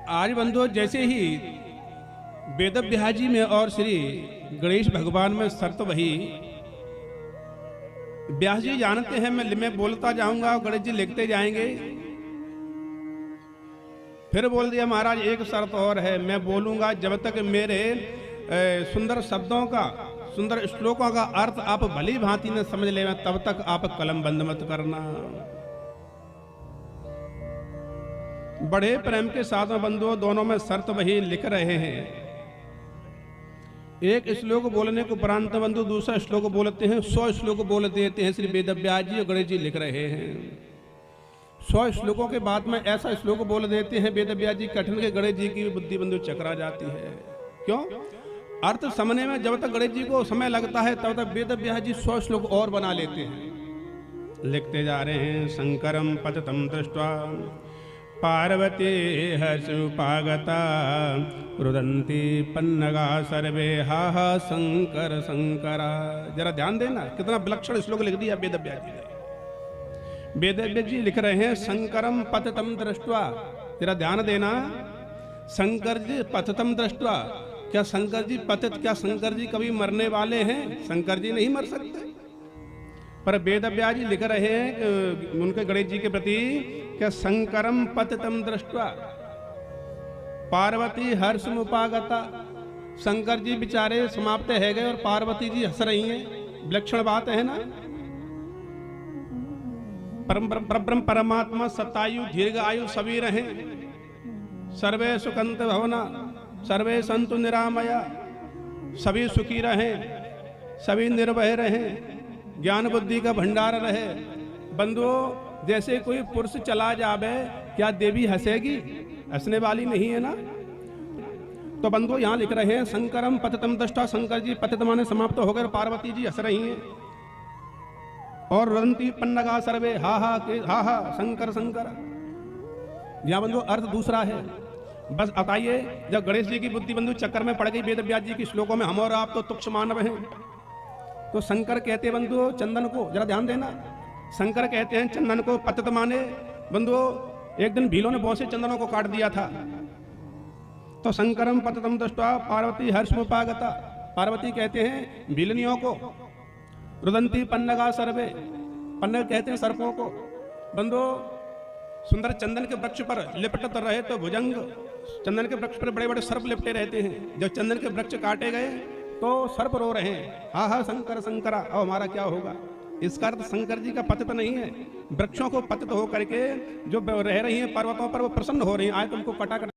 आज बंधु जैसे ही वेद व्यास जी में और श्री गणेश भगवान में शर्त वही। व्यास जी जानते हैं मैं बोलता जाऊंगा और गणेश जी लिखते जाएंगे। फिर बोल दिया महाराज एक शर्त और है, मैं बोलूंगा जब तक मेरे सुंदर शब्दों का सुंदर श्लोकों का अर्थ आप भली भांति न समझ ले तब तक आप कलम बंद मत करना। बड़े प्रेम के साथ में बंधुओं दोनों में शर्त वही लिख रहे हैं। एक श्लोक बोलने को उपरांत बंधु दूसरा श्लोक बोलते हैं, 100 श्लोक बोल देते हैं। श्री वेद व्यास जी और गणेश जी लिख रहे हैं। 100 श्लोकों के बाद में ऐसा श्लोक बोल देते हैं वेद व्यास जी कठिन के गणेश जी की बुद्धि बंधु चकरा जाती है। क्यों? अर्थ समझने में जब तक गणेश जी को समय लगता है तब तक वेद व्यास जी 100 श्लोक और बना लेते हैं। लिखते जा रहे हैं। शंकरम पततम दृष्ट्वा पार्वती हर्षुपागता रुदन्ति पन्नगा सर्वे हा हा शंकर शंकरा। जरा ध्यान देना कितना विलक्षण श्लोक लिख दिया वेद व्यास जी ने। वेद व्यास जी लिख रहे हैं शंकरम पततम दृष्ट्वा। जरा ध्यान देना, शंकर जी पततम दृष्ट्वा। क्या शंकर जी पतित, क्या शंकर जी कभी मरने वाले हैं? शंकर जी नहीं मर सकते। पर वेद व्यास जी लिख रहे हैं उनके गणेश जी के प्रति क्या शंकरम पतितम दृष्ट्वा पार्वती हर्षमुपागता। शंकर जी बेचारे समाप्त है गए और पार्वती जी हंस रही हैं। विलक्षण बात है ना। परम परमात्मा सतायु दीर्घ आयु सभी रहे। सर्वे सुखंत भवना सर्वे संतु निरामया। सभी सुखी रहे, सभी निर्भय रहे, ज्ञान बुद्धि का भंडार रहे। बंधुओं जैसे कोई पुरुष चला जावे क्या देवी हंसेगी? हंसने वाली नहीं है ना। तो बंधुओं यहाँ लिख रहे हैं शंकरम पतितम दृष्टा। शंकर जी पतित माने समाप्त हो गए, पार्वती जी हंस रही हैं। और रुदन्ति पन्नगा सर्वे हा हा शंकर शंकर। यहाँ बंधु अर्थ दूसरा है। बस बताइए जब गणेश जी की बुद्धि बंधु चक्कर में पड़ गई वेद व्यास जी की श्लोकों में, हम और आप तो तुच्छ मानव हैं। तो शंकर कहते बंधुओं चंदन को, जरा ध्यान देना, शंकर कहते हैं चंदन को पतित माने। बंधुओं एक दिन भीलों ने बहुत से चंदनों को काट दिया था। तो शंकरम पतितम दृष्ट्वा पार्वती हर्षमुपागता। पार्वती कहते हैं भीलनियों को। रुदन्ति पन्नगा सर्वे, पन्नग कहते हैं सर्पों को। बंधुओं सुंदर चंदन के वृक्ष पर लिपटत रहे तो भुजंग। चंदन के वृक्ष पर बड़े बड़े सर्प लिपटे रहते हैं। जब चंदन के वृक्ष काटे गए तो सर्प रो रहे हैं, हा हा शंकर शंकरा। अब हमारा क्या होगा? इसका अर्थ शंकर जी का पतित नहीं है। वृक्षों को पतित हो करके जो रह रही हैं पर्वतों पर वो प्रसन्न हो रही हैं, आज तुमको कटा कर